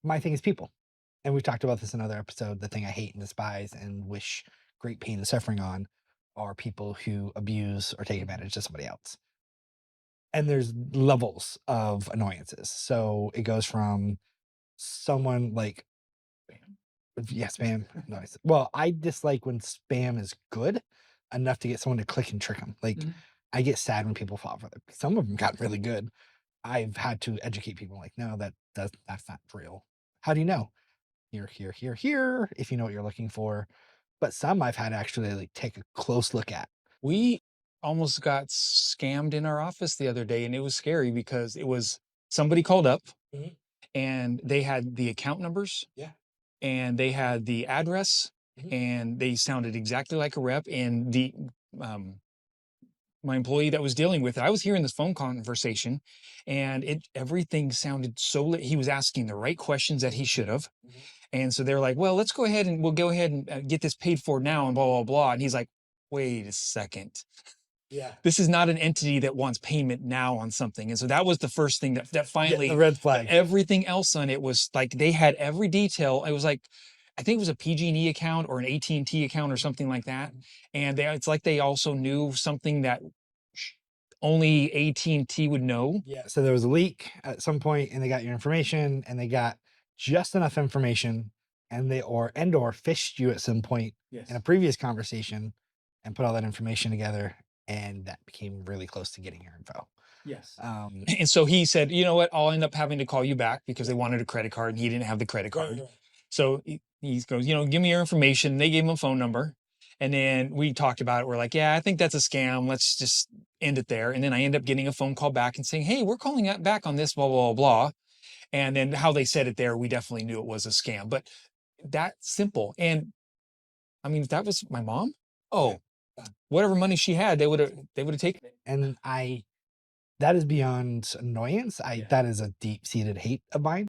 My thing is people. And we've talked about this in another episode. The thing I hate and despise and wish great pain and suffering on are people who abuse or take advantage of somebody else. And there's levels of annoyances. So it goes from someone like, yes, spam. Nice. Well, I dislike when spam is good enough to get someone to click and trick them. Like, I get sad when people fall for it. Some of them got really good. I've had to educate people like, no, that's not real. How do you know? Here, if you know what you're looking for. But some I've had to actually like take a close look at. We almost got scammed in our office the other day, and it was scary because it was somebody called up Mhm. and they had the account numbers Yeah. and they had the address Mhm. and they sounded exactly like a rep. And the my employee that was dealing with it, I was hearing this phone conversation, and everything sounded so. He was asking the right questions that he should have, Mhm. and so they're like, "Well, let's go ahead and we'll go ahead and get this paid for now," and blah blah blah. And he's like, "Wait a second. Yeah. This is not an entity that wants payment now on something." And so that was the first thing that Yeah, the finally, red but flag. everything else on it was like they had every detail. It was like, I think it was a PG&E account or an AT&T account or something like that. And it's like they also knew something that only AT&T would know. Yeah. So there was a leak at some point and they got your information and they got just enough information and or fished you at some point in a previous conversation and put all that information together. And that became really close to getting your info. Yes. Um, And so he said, "You know what? I'll end up having to call you back because they wanted a credit card and he didn't have the credit card." right. So he goes, "Give me your information." They gave him a phone number. And then we talked about it. We're like, "Yeah, I think that's a scam. Let's just end it there." And then I end up getting a phone call back and saying, "Hey, we're calling back on this, blah, blah, blah." And then how they said it there, we definitely knew it was a scam. But that simple. And I mean, if that was my mom, Yeah. oh, whatever money she had, they would have taken it. And that is beyond annoyance. That is a deep seated hate of mine.